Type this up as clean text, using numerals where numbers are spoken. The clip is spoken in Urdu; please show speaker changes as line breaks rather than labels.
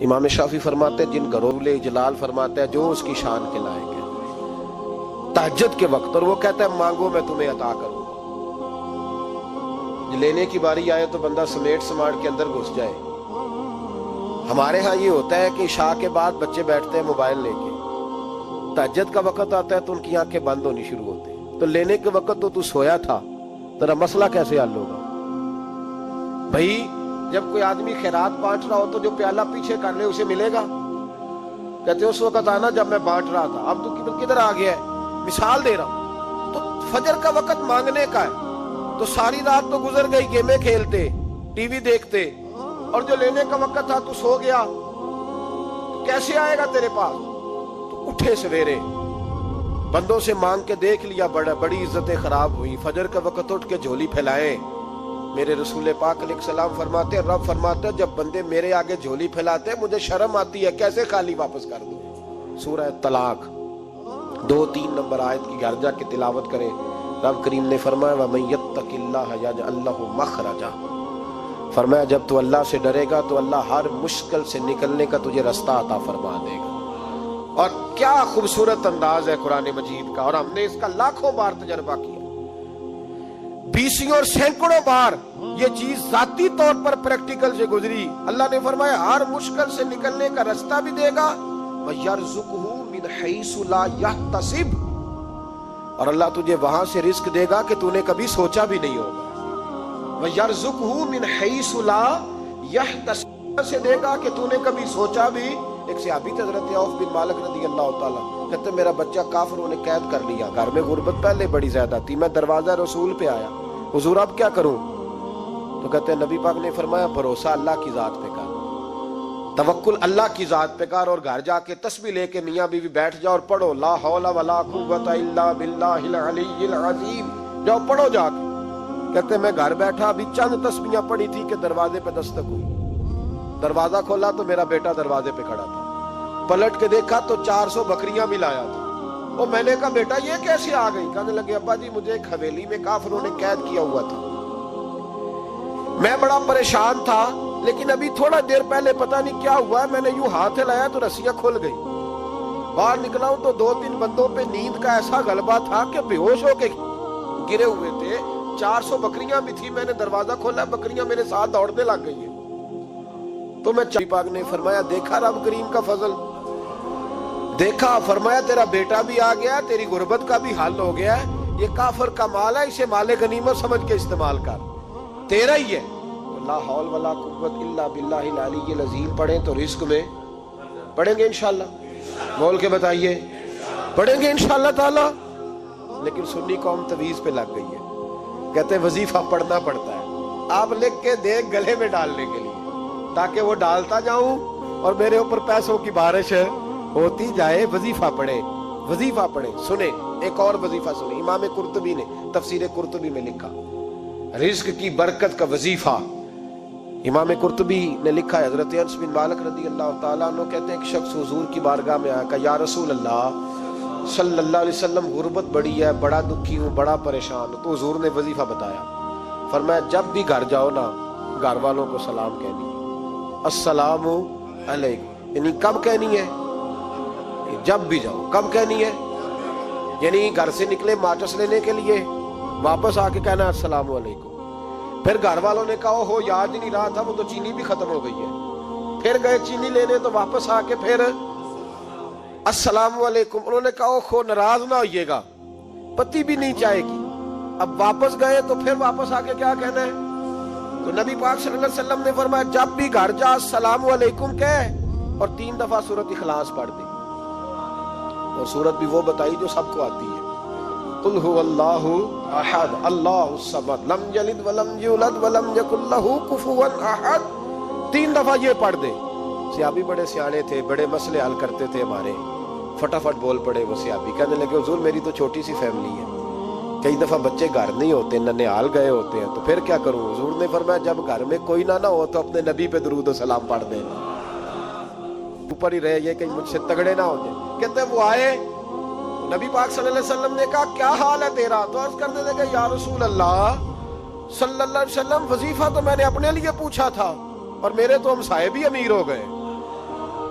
امام شافعی فرماتے ہیں جن گھروں میں جلال فرماتا ہے جو اس کی شان کے لائق ہے تہجد کے وقت، اور وہ کہتا ہے مانگو میں تمہیں عطا کروں گا۔ لینے کی باری آئے تو بندہ سمیٹ سماٹ کے اندر گھس جائے۔ ہمارے ہاں یہ ہوتا ہے کہ عشاء کے بعد بچے بیٹھتے ہیں موبائل لے کے، تہجد کا وقت آتا ہے تو ان کی آنکھیں بند ہونی شروع ہوتی ہیں، تو لینے کے وقت تو سویا تھا، تیرا مسئلہ کیسے حل ہوگا؟ بھائی جب کوئی آدمی خیرات بانٹ رہا ہو تو جو پیالہ پیچھے کر لے اسے ملے گا؟ کہتے اس وقت آنا جب میں بانٹ رہا تھا، اب تو کدھر آ گیا ہے؟ مثال دے رہا ہوں۔ تو فجر کا وقت مانگنے کا ہے، تو ساری رات تو گزر گئی گیمیں کھیلتے، ٹی وی دیکھتے، اور جو لینے کا وقت تھا تو سو گیا، تو کیسے آئے گا تیرے پاس؟ تو اٹھے سویرے، بندوں سے مانگ کے دیکھ لیا، بڑی عزتیں خراب ہوئی، فجر کا وقت اٹھ کے جھولی پھیلائے۔ میرے رسول پاک علیہ السلام فرماتے ہیں، رب فرماتے ہیں جب بندے میرے آگے جھولی پھیلاتے ہیں مجھے شرم آتی ہے، کیسے خالی واپس کر دوں؟ سورہ طلاق 2-3 نمبر آیت کی گھر جا کے تلاوت کرے۔ رب کریم نے فرمایا وَمَن يَتَّقِ اللَّهَ يَجْعَل لَّهُ مَخْرَجًا، فرمایا جب تو اللہ سے ڈرے گا تو اللہ ہر مشکل سے نکلنے کا تجھے رستہ عطا فرما دے گا۔ اور کیا خوبصورت انداز ہے قرآن مجید کا، اور ہم نے اس کا لاکھوں بار تجربہ کیا، 20 اور سینکڑوں بار یہ چیز ذاتی طور پر پریکٹیکل سے گزری۔ اللہ نے فرمایا ہر مشکل سے نکلنے کا رستہ بھی دے گا، وَيَرْزُقْهُ مِنْ حَيْثُ لَا يَحْتَسِبُ، اور اللہ تجھے وہاں سے رزق دے گا کہ تو نے کبھی سوچا بھی نہیں ہوگا۔ وَيَرْزُقْهُ مِنْ حَيْثُ لَا يَحْتَسِبُ، سے دے گا کہ تو نے کبھی سوچا بھی۔ ایک صحابی تھے حضرت عوف بن مالک رضی اللہ تعالیٰ، کہتے میرا بچہ کافروں نے قید کر لیا، گھر میں غربت پہلے بڑی زیادہ تھی، میں دروازہ رسول پہ آیا، حضور اب کیا کروں؟ تو کہتے ہیں نبی پاک نے فرمایا بھروسہ اللہ کی ذات پہ کر، توکل اللہ کی ذات پہ کر، اور گھر جا کے تسبیح لے کے میاں بیوی بیٹھ جاؤ اور پڑھو لا حول ولا قوت الا باللہ العلی العظیم، جاؤ پڑھو جا کے۔ کہتے ہیں میں گھر بیٹھا ابھی چند تسبیحاں پڑھی تھی کہ دروازے پہ دستک ہوئی، دروازہ کھولا تو میرا بیٹا دروازے پہ کھڑا تھا، پلٹ کے دیکھا تو 400 بکریاں بھی لایا تھا۔ اور میں نے کہا بیٹا یہ کیسے آ گئی؟ کہنے لگے ابا جی مجھے ایک حویلی میں کافروں نے قید کیا ہوا تھا، میں بڑا پریشان تھا، لیکن ابھی تھوڑا دیر پہلے پتہ نہیں کیا ہوا ہے، میں نے یوں ہاتھ ہلایا تو رسیاں کھل گئی، باہر نکلا ہوں تو 2-3 بندوں پہ نیند کا ایسا غلبہ تھا کہ بے ہوش ہو کے گرے ہوئے تھے، 400 بکریاں بھی تھی، میں نے دروازہ کھولا بکریاں میرے ساتھ دوڑنے لگ گئی ہیں۔ تو میں پاک نے فرمایا دیکھا رب کریم کا فضل، دیکھا، فرمایا تیرا بیٹا بھی آ گیا، تیری غربت کا بھی حل ہو گیا ہے، یہ کافر کا مال ہے، اسے مال غنیمت سمجھ کے استعمال کر، تیرا ہی ہے۔ لا حول ولا قوت الا باللہ العلی العظیم پڑھیں تو رزق میں پڑھیں گے انشاءاللہ، بول کے بتائیے پڑھیں گے انشاءاللہ تعالی۔ لیکن سنی قوم تویز پہ لگ گئی ہے، کہتے ہیں وظیفہ پڑھنا پڑتا ہے، آپ لکھ کے دیں گلے میں ڈالنے کے لیے تاکہ وہ ڈالتا جاؤں اور میرے اوپر پیسوں کی بارش ہوتی جائے۔ وظیفہ پڑھیں، وظیفہ پڑھیں۔ سنیں ایک اور وظیفہ سنیں، امام قرطبی نے تفسیر قرطبی میں لکھا رزق کی برکت کا وظیفہ۔ امام قرطبی نے لکھا ہے حضرت انس بن مالک رضی اللہ تعالیٰ عنہ کہتے ہیں ایک شخص حضور کی بارگاہ میں آیا، کہا یا رسول اللہ صلی اللہ علیہ وسلم غربت بڑی ہے، بڑا دکھی ہوں، بڑا پریشان ہوں۔ تو حضور نے وظیفہ بتایا، فرمایا جب بھی گھر جاؤ نا گھر والوں کو سلام کہنی ہے، السلام علیکم، یعنی کب کہنی ہے؟ جب بھی جاؤ۔ کب کہنی ہے؟ یعنی گھر سے نکلے ماچس لینے کے لیے، واپس آ کے کہنا السلام علیکم۔ پھر گھر والوں نے کہا ہو یاد ہی نہیں رہا تھا، وہ تو چینی بھی ختم ہو گئی ہے، پھر گئے چینی لینے تو واپس آ کے پھر السلام علیکم۔ انہوں نے کہا خو ناراض نہ ہوئیے گا، پتی بھی نہیں چائے کی۔ اب واپس گئے تو پھر واپس آ کے کیا کہنا ہے؟ تو نبی پاک صلی اللہ علیہ وسلم نے فرمایا جب بھی گھر جا السلام علیکم کہہ اور 3 دفعہ سورۃ اخلاص پڑھ دے، اور سورت بھی وہ بتائی جو سب کو آتی ہے، قل هو اللہ احد اللہ الصمد لم یلد ولم یولد ولم یکن لہ کفوا احد، 3 دفعہ یہ پڑھ دے۔ صحابی بڑے سیانے تھے، بڑے مسئلے حل کرتے تھے ہمارے، فٹافٹ بول پڑے وہ صحابی، کہنے لگے حضور میری تو چھوٹی سی فیملی ہے، کئی دفعہ بچے گھر نہیں ہوتے، ننھیال گئے ہوتے ہیں، تو پھر کیا کروں؟ حضور نے فرمایا جب گھر میں کوئی نہ ہو تو اپنے نبی پہ درود و سلام پڑھ دے، اوپر ہی رہے یہ کہیں مجھ سے تگڑے نہ ہو جائے۔ کہتے ہیں وہ آئے، نبی پاک صلی اللہ علیہ وسلم نے کہا کیا حال ہے تیرا؟ تو عرض کرنے لگے یا رسول اللہ صلی اللہ علیہ وسلم وظیفہ تو میں نے اپنے لیے پوچھا تھا اور میرے تو ہمسائے بھی امیر ہو گئے،